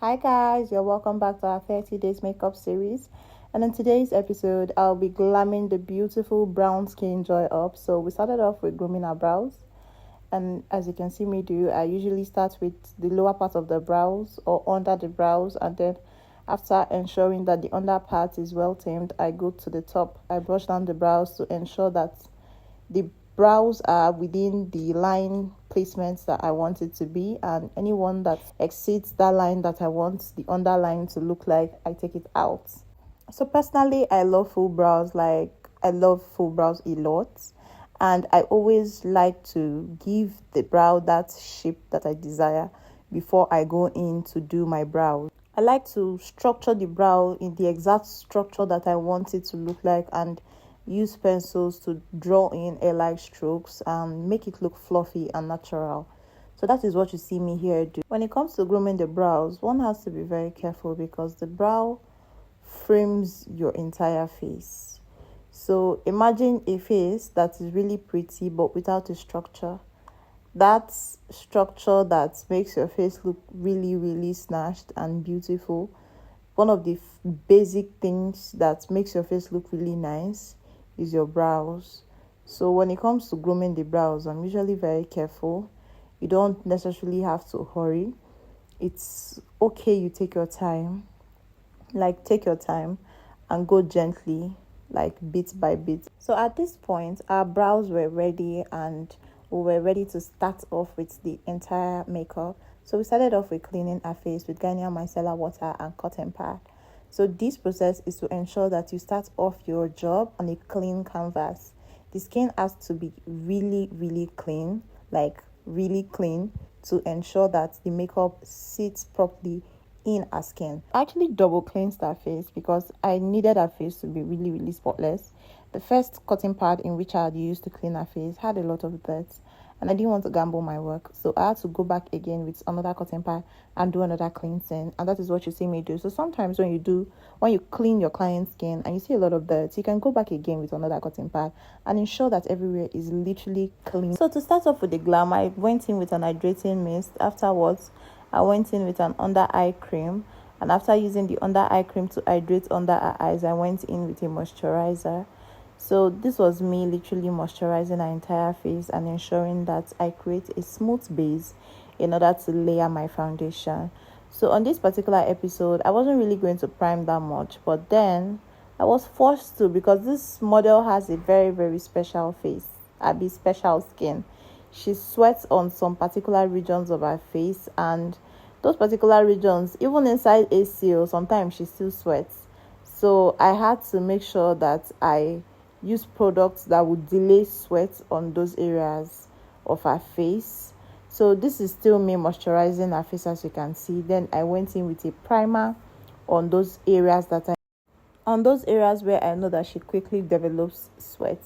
Hi guys, you're welcome back to our 30 days makeup series. And in today's episode, I'll be glamming the beautiful brown skin joy up. So we started off with grooming our brows. And as you can see me do, I usually start with the lower part of the brows or under the brows, and then after ensuring that the under part is well tamed, I go to the top. I brush down the brows to ensure that the brows are within the line placements that I want it to be, and anyone that exceeds that line that I want the underline to look like, I take it out. So personally, I love full brows. I love full brows a lot, and I always like to give the brow that shape that I desire before I go in to do my brows. I like to structure the brow in the exact structure that I want it to look like, and use pencils to draw in air-like strokes and make it look fluffy and natural. So that is what you see me here do. When it comes to grooming the brows, one has to be very careful because the brow frames your entire face. So imagine a face that is really pretty but without a structure. That structure that makes your face look really, really snatched and beautiful. One of the basic things that makes your face look really nice is your brows. So when it comes to grooming the brows, I'm usually very careful. You don't necessarily have to hurry. It's okay, you take your time. Take your time and go gently, like bit by bit. So at this point, our brows were ready and we were ready to start off with the entire makeup. So we started off with cleaning our face with Ghanaian micellar water and cotton pad. So this process is to ensure that you start off your job on a clean canvas. The skin has to be really, really clean, like really clean, to ensure that the makeup sits properly in our skin. I actually double cleansed our face because I needed our face to be really, really spotless. The first cotton pad in which I had used to clean our face had a lot of dirt, and I didn't want to gamble my work, so I had to go back again with another cotton pad and do another cleansing, and that is what you see me do. So sometimes when you clean your client's skin and you see a lot of dirt, you can go back again with another cotton pad and ensure that everywhere is literally clean. So to start off with the glam, I went in with an hydrating mist. Afterwards, I went in with an under eye cream, and after using the under eye cream to hydrate under our eyes, I went in with a moisturizer. So this was me literally moisturizing our entire face and ensuring that I create a smooth base in order to layer my foundation. So on this particular episode, I wasn't really going to prime that much, but then I was forced to because this model has a very, very special face, special skin. She sweats on some particular regions of her face, and those particular regions, even inside ACO, sometimes she still sweats. So I had to make sure that I use products that would delay sweat on those areas of her face. So this is still me moisturizing her face, as you can see. Then I went in with a primer on those areas where I know that she quickly develops sweat.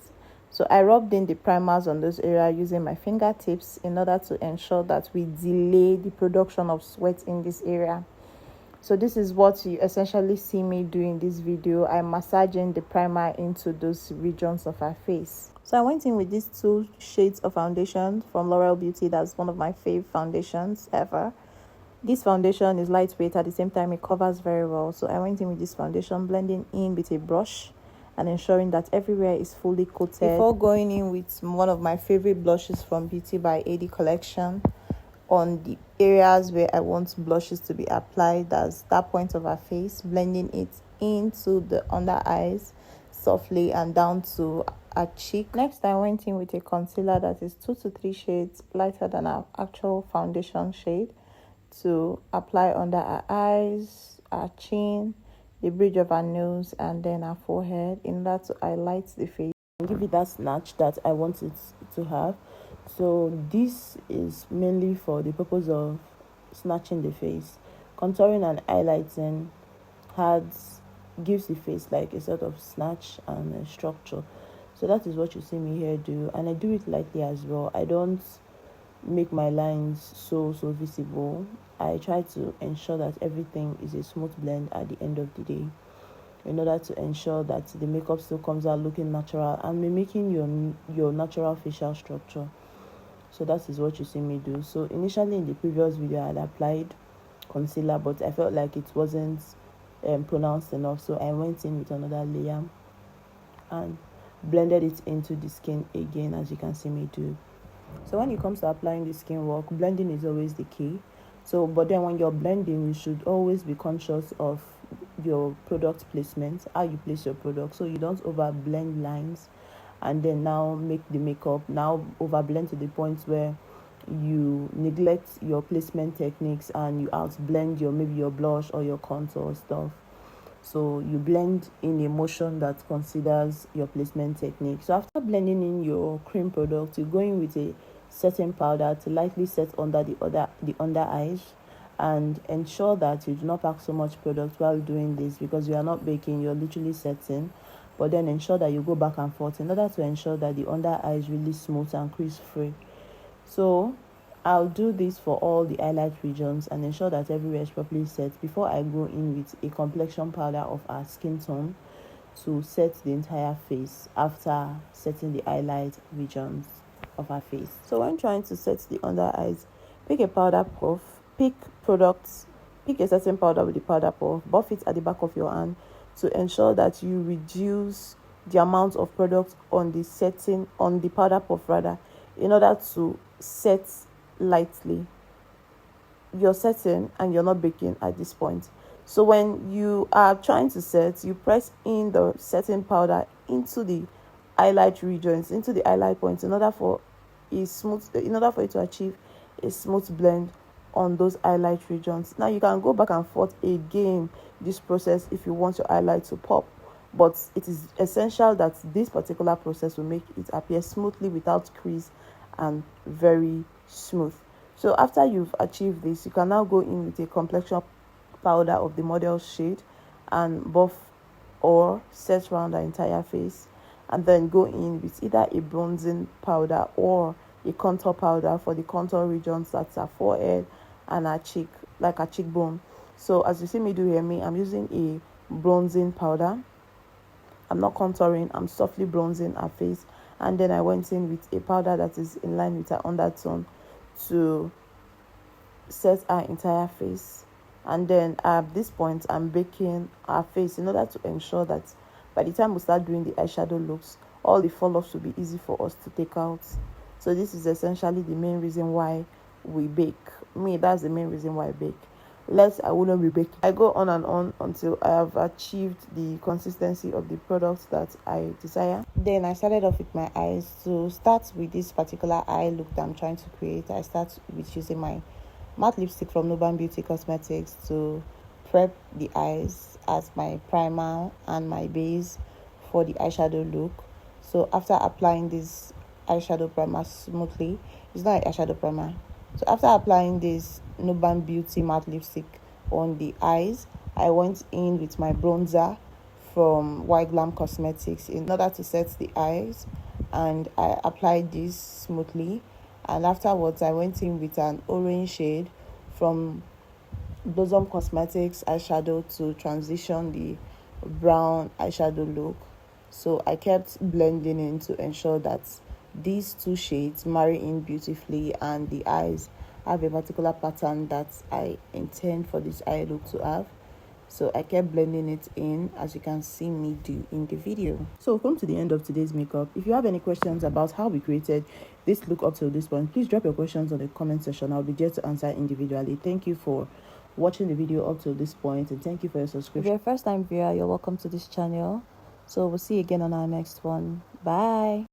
So I rubbed in the primers on those areas using my fingertips in order to ensure that we delay the production of sweat in this area. So this is what you essentially see me do in this video. I'm massaging the primer into those regions of her face. So I went in with these 2 shades of foundation from L'Oreal Beauty. That's one of my fave foundations ever. This foundation is lightweight, at the same time it covers very well. So I went in with this foundation, blending in with a brush and ensuring that everywhere is fully coated before going in with one of my favorite blushes from Beauty by AD Collection on the areas where I want blushes to be applied. That's that point of her face, blending it into the under eyes softly and down to her cheek. Next, I went in with a concealer that is 2 to 3 shades lighter than our actual foundation shade to apply under her eyes, her chin, the bridge of her nose, and then her forehead in order to highlight the face and give it that snatch that I want it to have. So this is mainly for the purpose of snatching the face. Contouring and highlighting gives the face like a sort of snatch and a structure. So that is what you see me here do, and I do it lightly as well. I don't make my lines so visible. I try to ensure that everything is a smooth blend at the end of the day, in order to ensure that the makeup still comes out looking natural and mimicking your natural facial structure. So that is what you see me do. So initially in the previous video, I had applied concealer, but I felt like it wasn't pronounced enough, so I went in with another layer and blended it into the skin again, as you can see me do. So when it comes to applying the skin work, blending is always the key. So but then when you're blending, you should always be conscious of your product placement, how you place your product, so you don't over blend lines and then now make the makeup now over blend to the point where you neglect your placement techniques and you out blend your maybe your blush or your contour stuff. So you blend in a motion that considers your placement technique. So after blending in your cream product, you go in with a setting powder to lightly set under the under eyes, and ensure that you do not pack so much product while doing this, because you are not baking, you're literally setting. But then ensure that you go back and forth in order to ensure that the under eye is really smooth and crease free. So I'll do this for all the highlight regions and ensure that everywhere is properly set before I go in with a complexion powder of our skin tone to set the entire face after setting the highlight regions of our face. So when trying to set the under eyes, pick a powder puff, pick a certain powder with the powder puff, buff it at the back of your hand to ensure that you reduce the amount of product on the powder puff rather, in order to set lightly. You're setting and you're not baking at this point. So when you are trying to set, you press in the setting powder into the highlight regions, into the highlight points, in order for you to achieve a smooth blend on those highlight regions. Now you can go back and forth again this process if you want your highlight to pop, but it is essential that this particular process will make it appear smoothly without crease and very smooth. So after you've achieved this, you can now go in with a complexion powder of the model shade and buff or set around the entire face, and then go in with either a bronzing powder or a contour powder for the contour regions, that's our forehead and our cheek, like our cheekbone. So as you see me do here, I'm using a bronzing powder. I'm not contouring, I'm softly bronzing our face, and then I went in with a powder that is in line with our undertone to set our entire face. And then at this point, I'm baking our face in order to ensure that by the time we start doing the eyeshadow looks, all the fall-offs will be easy for us to take out. So this is essentially the main reason why we bake. That's the main reason why I bake. I will not be baking. I go on and on until I have achieved the consistency of the product that I desire. Then I started off with my eyes. To start with this particular eye look that I'm trying to create, I start with using my matte lipstick from Nuban Beauty Cosmetics to prep the eyes as my primer and my base for the eyeshadow look. So after applying this eyeshadow primer smoothly, it's not an eyeshadow primer. So after applying this Nuban Beauty matte lipstick on the eyes, I went in with my bronzer from White Glam Cosmetics in order to set the eyes, and I applied this smoothly. And afterwards, I went in with an orange shade from Blossom Cosmetics eyeshadow to transition the brown eyeshadow look. So I kept blending in to ensure that these two shades marry in beautifully and the eyes have a particular pattern that I intend for this eye look to have. So I kept blending it in, as you can see me do in the video. So we've come to the end of today's makeup. If you have any questions about how we created this look up to this point, please drop your questions on the comment section. I'll be there to answer individually. Thank you for watching the video up to this point, and thank you for your subscription. If you're a first time viewer, you're welcome to this channel. So we'll see you again on our next one. Bye.